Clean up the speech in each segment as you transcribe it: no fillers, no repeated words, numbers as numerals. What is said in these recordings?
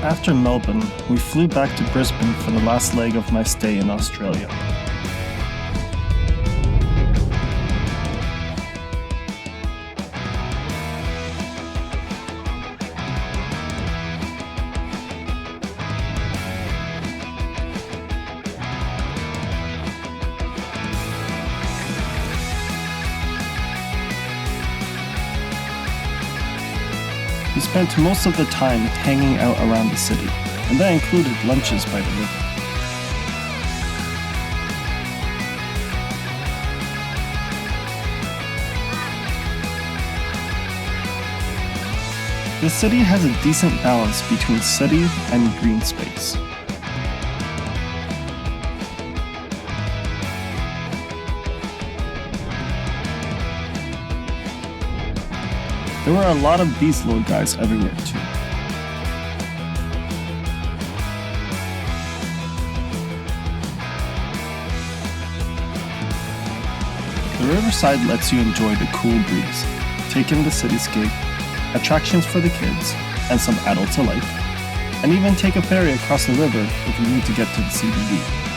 After Melbourne, we flew back to Brisbane for the last leg of my stay in Australia. We spent most of the time hanging out around the city, and that included lunches by the river. The city has a decent balance between city and green space. There were a lot of these little guys everywhere too. The riverside lets you enjoy the cool breeze, take in the cityscape, attractions for the kids and some adults alike, and even take a ferry across the river if you need to get to the CBD.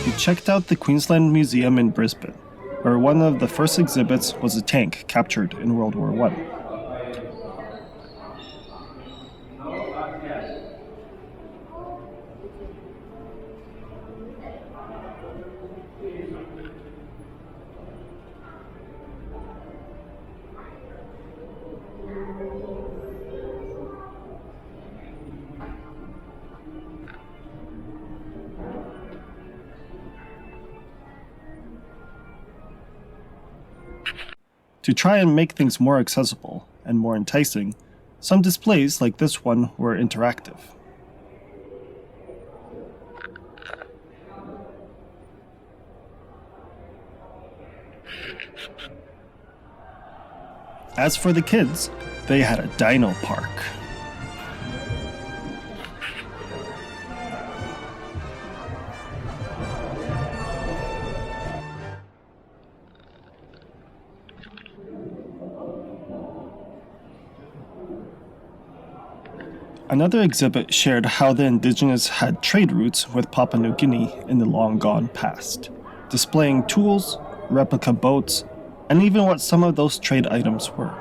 We checked out the Queensland Museum in Brisbane, where one of the first exhibits was a tank captured in World War I. To try and make things more accessible and more enticing, some displays like this one were interactive. As for the kids, they had a dino park. Another exhibit shared how the indigenous had trade routes with Papua New Guinea in the long-gone past, displaying tools, replica boats, and even what some of those trade items were.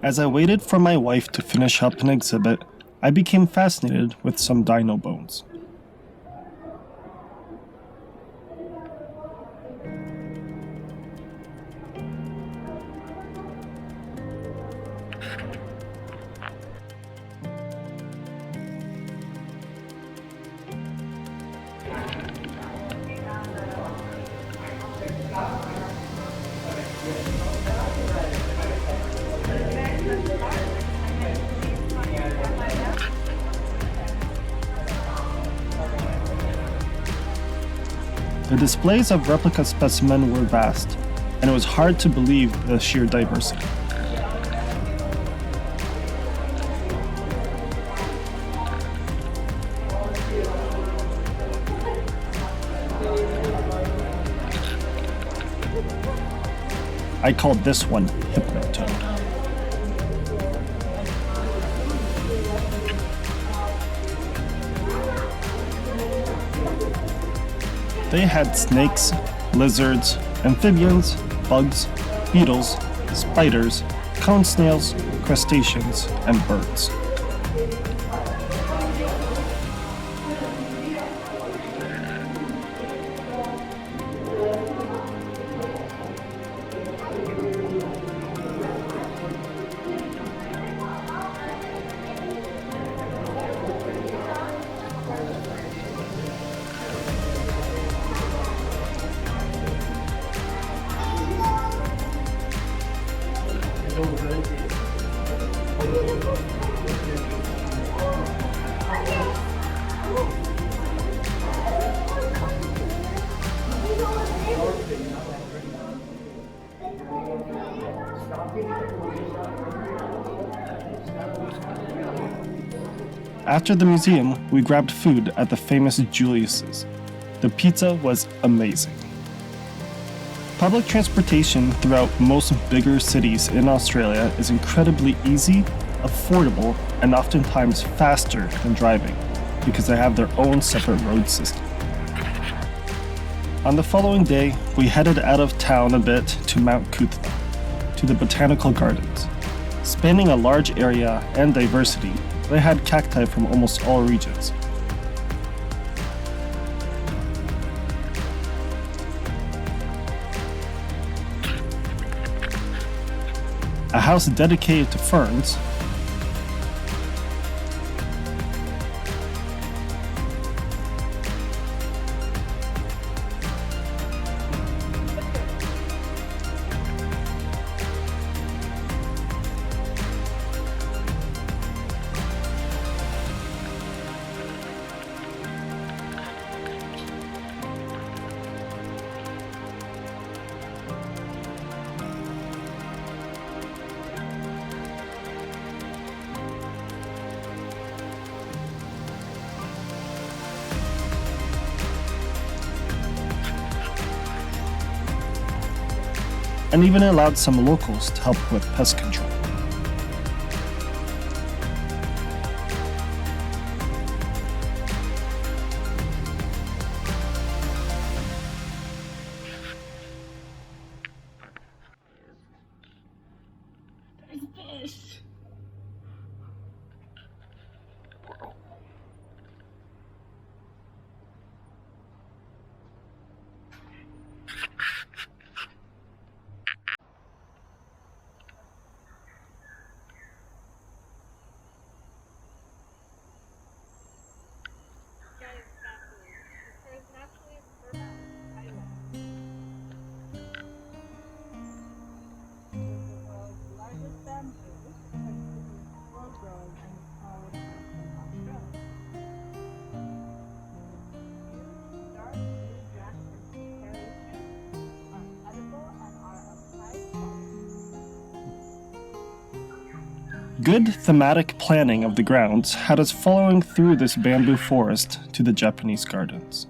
As I waited for my wife to finish up an exhibit, I became fascinated with some dino bones. The displays of replica specimen were vast, and it was hard to believe the sheer diversity. I called this one Hypnotoad. They had snakes, lizards, amphibians, bugs, beetles, spiders, cone snails, crustaceans, and birds. After the museum, we grabbed food at the famous Julius's. The pizza was amazing. Public transportation throughout most bigger cities in Australia is incredibly easy, affordable, and oftentimes faster than driving because they have their own separate road system. On the following day, we headed out of town a bit to Mount Coot-Tha, to the Botanical Gardens. Spanning a large area and diversity, they had cacti from almost all regions. A house dedicated to ferns, and even allowed some locals to help with pest control. Good thematic planning of the grounds had us following through this bamboo forest to the Japanese gardens.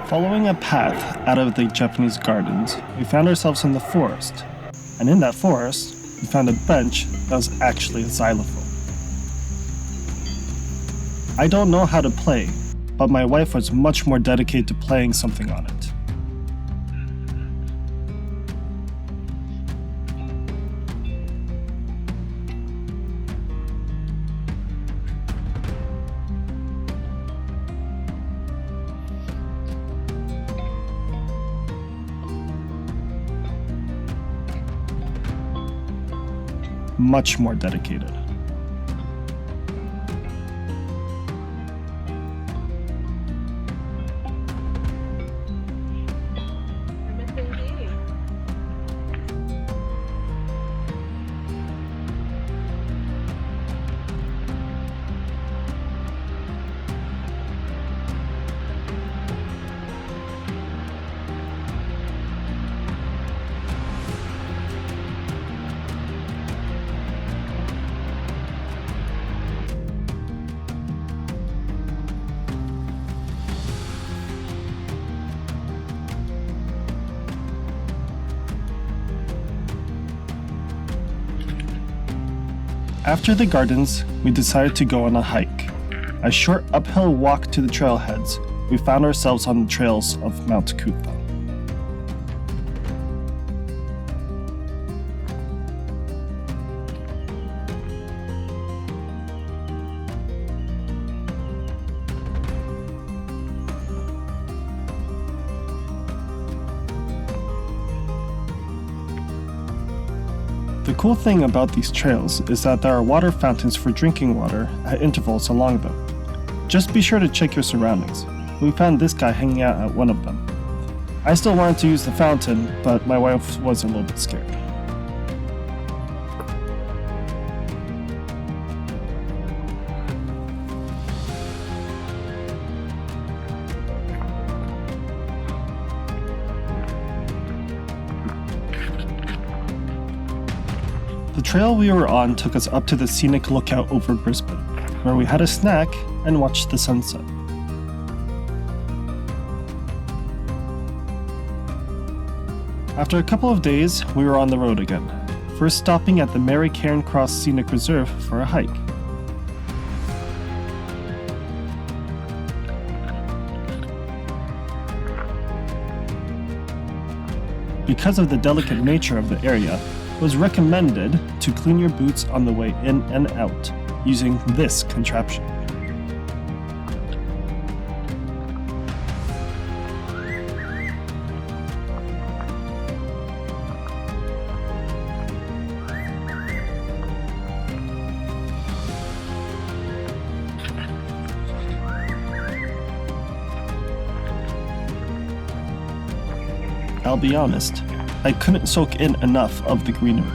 Following a path out of the Japanese gardens, we found ourselves in the forest. And in that forest, we found a bench that was actually a xylophone. I don't know how to play, but my wife was much more dedicated to playing something on it. Much more dedicated. After the gardens, we decided to go on a hike. A short uphill walk to the trailheads, we found ourselves on the trails of Mount Coot-Tha. The cool thing about these trails is that there are water fountains for drinking water at intervals along them. Just be sure to check your surroundings. We found this guy hanging out at one of them. I still wanted to use the fountain, but my wife was a little bit scared. The trail we were on took us up to the Scenic lookout over Brisbane, where we had a snack and watched the sunset. After a couple of days, we were on the road again, first stopping at the Cairncross Scenic Reserve for a hike. Because of the delicate nature of the area, it was recommended to clean your boots on the way in and out using this contraption. I'll be honest, I couldn't soak in enough of the greenery.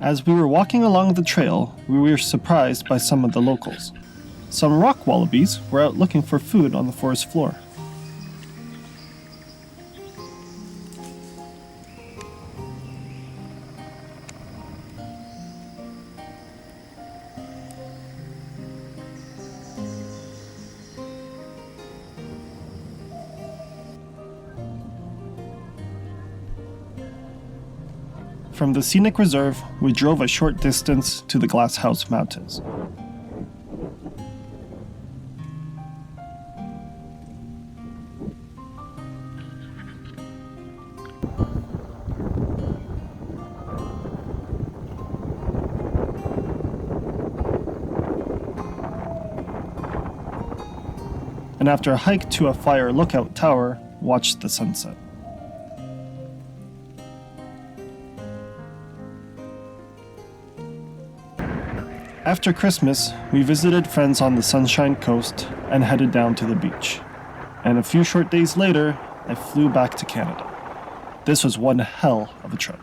As we were walking along the trail, we were surprised by some of the locals. Some rock wallabies were out looking for food on the forest floor. From the Scenic Reserve, we drove a short distance to the Glasshouse Mountains. And after a hike to a fire lookout tower, watched the sunset. After Christmas, we visited friends on the Sunshine Coast and headed down to the beach. And a few short days later, I flew back to Canada. This was one hell of a trip.